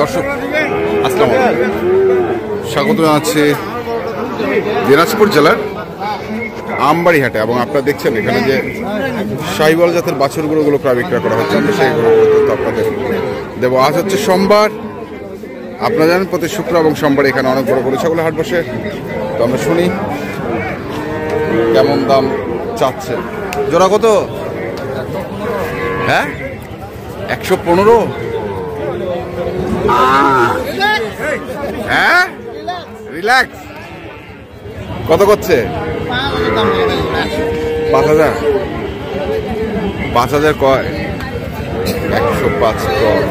দর্শক আসসালামু আলাইকুম, স্বাগত জানাচ্ছি দিনাজপুর জেলার আমবাড়ি হাটে। এবং আপনারা দেখছেন এখানে যে শাহিওয়াল জাতের বাছুরগুলোগুলো প্রায় বিক্রয় করা হচ্ছে, আমরা সেইগুলো আপনাদের দেবো। আজ হচ্ছে সোমবার, আপনারা জানেন প্রতি শুক্র এবং সোমবার এখানে অনেক বড় গরু ছাগলের হাট বসে। তো আমরা শুনি কেমন দাম চাচ্ছে। জোড়া কত? হ্যাঁ, 115। হ্যাঁ, রিল্যাক্স। কত করছে? 5000। 5000 কয়? 105 কয়।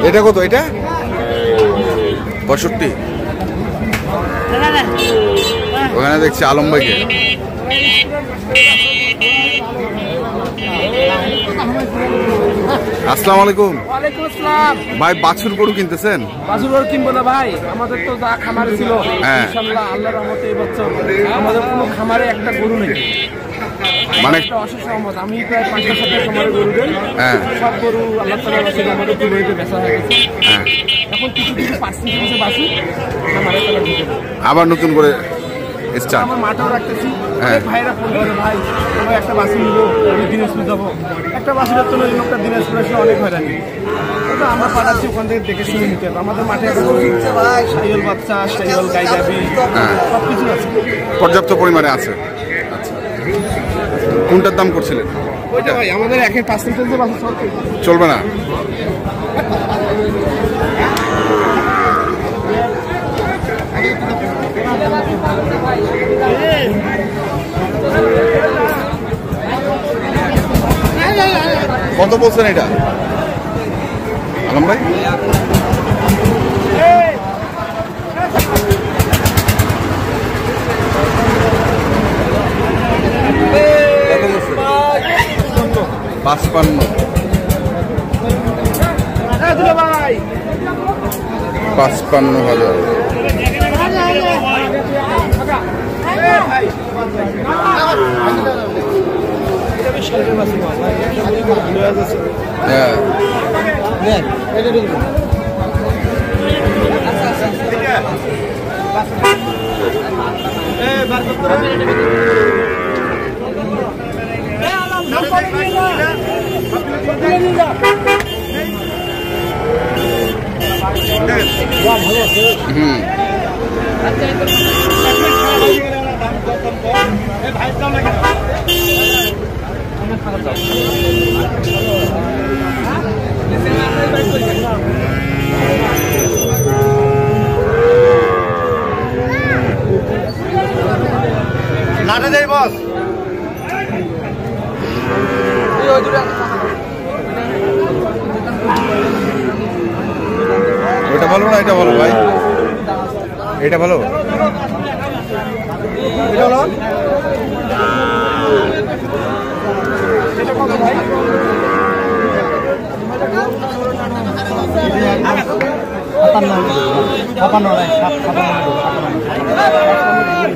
এটা কত? এটা 65। ওখানে দেখছি আলম ভাইকে। আসসালামু আলাইকুম। ওয়ালাইকুম আসসালাম। ভাই বাছুর গরু কিনতেছেন? বাছুর গরু কিনবো না ভাই, আমাদের তো যা খামারে ছিল ইনশাআল্লাহ আল্লাহর রহমতে এই বছর আমাদের কোনো খামারে একটা গরু নেই। মানে অশেষ রহমত, আমি প্রায় 5-7 খামারে গরু দেই। সব গরু আল্লাহ তাআলার রহমতে আমাদের কুরবানিতে বেচা হয়ে গেছে। এখন কিছু কিছু পার্সেন্টেজে বাছুর খামারে তারা ঢুকে আবার নতুন করে স্টার্ট। আমার মাটাও রাখতেছি। ভাইরা ফোন করে, ভাই আমরা একটা বাছুর নিবো, আমি দিনাজপুর যাবো। একটা বাছুরের জন্য লোকটা দিনাজপুর আসলে অনেক হয়রানি। ওটা আমরা পাঠাচ্ছি, ওখান থেকে দেখে শুনে নিতে হবে। আমাদের মাঠে শাহিওয়াল বাচ্চা, শাহিওয়াল গাই যাবি, সবকিছু আছে, পর্যাপ্ত পরিমাণে আছে। আচ্ছা, কোনটার দাম করছিলেন? ওইটা ভাই আমাদের 1% বাছুর চলবে না। কত বলছেন এটা আলম ভাই? কত বলছেন? 55। 55,000। নাটা দেই বস। ওটা ভালো না এটা ভালো ভাই? এটা ভালো? এটা ভালো?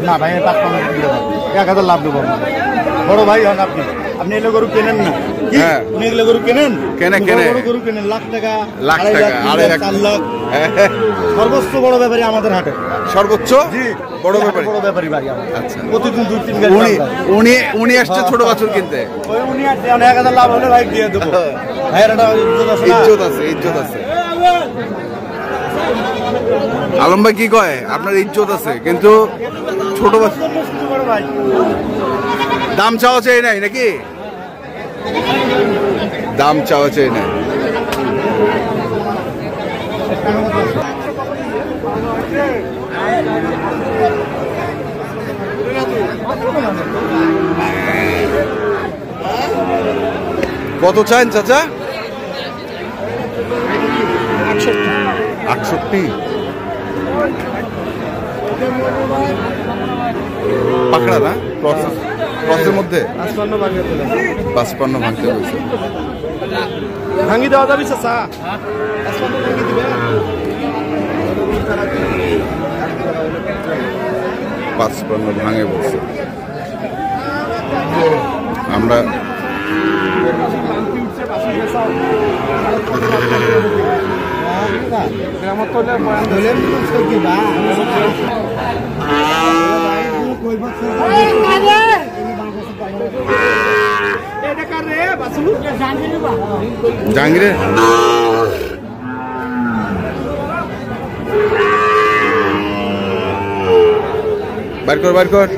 না ভাই, 1000 লাভ দেবো। বড় ভাই হন আপনি, আপনি এগুলো গরু কেনেন না? উনি এগুলো গরু কেনেন? গরু কেনেন লাখ টাকা, 2.5 লাখ। সর্বোচ্চ বড় ব্যাপারী আমাদের হাটে। সর্বোচ্চ বড় ব্যাপারী? বড় ব্যাপারী ভাই। আচ্ছা, প্রতিদিন 2-3 গাড়ি। উনি আসছে ছোট বাছুর কিনতে। উনি 1000 লাভ হলে ভাই দিয়ে দেবো। ভাইয়ের একটা ইজ্জত আছে, ইজ্জত আছে। আলম ভাই কি কয়? আপনার ইজ্জত আছে কিন্তু ছোট বাছুর। দাম চাওয়া চাই নাই নাকি? দাম চাওয়া চাই নাই। কত চান চাচা? 68। পাকড়া না? ক্রসের মধ্যে 55 ভাঙতে হয়েছে। ভাঙি দেওয়া যাবে চাচা? 55 ভাঙি দিবে। 55 ভাঙে বলছে। আমরা জাহাঙ্গীরে বাইর কর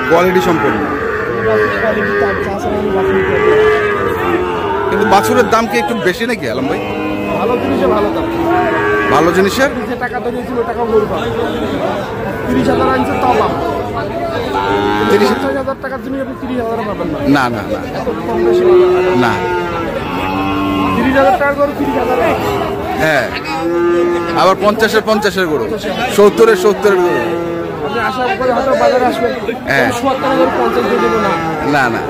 কোয়ালিটি সম্পূর্ণ। কিন্তু বাছুরের দাম কি একটু বেশি নাকি আলম ভাই? ভালো জিনিসের ভালো দাম, ভালো জিনিসের যে টাকা ধরিয়েছিল টাকা গরু পাবে। 30,000 আনছে তাও পাবে। 30,000 টাকার জন্য আপনি 30,000 পাবেন না। না কম বেশি না 30,000 টাকার গরু 30,000। হ্যাঁ, আবার 50-এর গরু, 70-এর গরু। আপনি আশা করে হয়তো বাজারে আসবেন, হ্যাঁ 70,000 50 দিয়ে দেবো না। না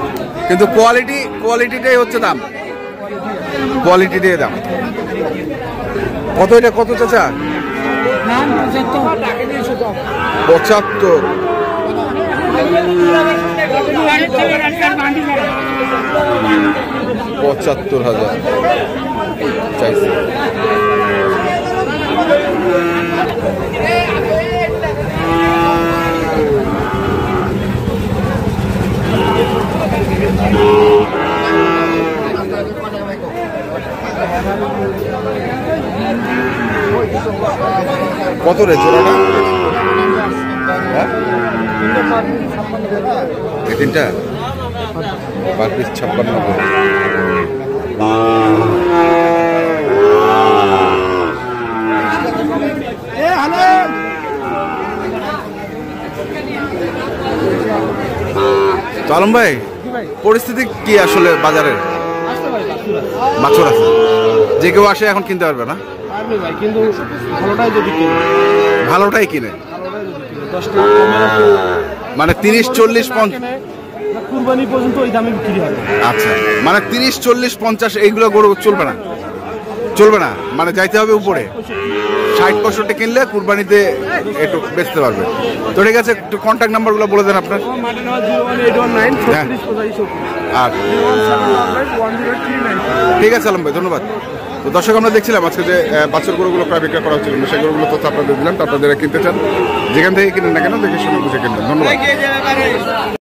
কিন্তু কোয়ালিটিটাই হচ্ছে দাম, কোয়ালিটি দিয়ে দাম। কত এটা কত চাচা? 75। 75,000 চাইছে। কত রে জোড়াটা? হ্যাঁ এই তিনটা পার পিস 56 করে। আলম ভাই, পরিস্থিতি কি আসলে বাজারের? বাছুর আছে, যে কেউ আসে এখন কিনতে পারবে না? কিন্তু ভালোটাই কিনে, মানে 30-40-50 কুরবানি পর্যন্ত ওই দামে বিক্রি হবে। আচ্ছা, মানে 30-40-50 এইগুলো গরু চলবে না, মানে যাইতে হবে উপরে। 60-65 কিনলে কুরবানিতে একটু বেচতে পারবে। তো ঠিক আছে, একটু কন্ট্যাক্ট নাম্বারগুলো বলে দেন আপনার। আর ঠিক আছে আলম ভাই, ধন্যবাদ। তো দর্শক, আমরা দেখছিলাম আজকে যে বাছুর গরুগুলো প্রায় বিক্রি করা হচ্ছিল, সেই গরুগুলো তথ্য আপনাদের দিলাম। আপনারা কিনতে চান, যেখান থেকে কিনেন না কেন দেখে শুনে বুঝে কিনবেন। ধন্যবাদ।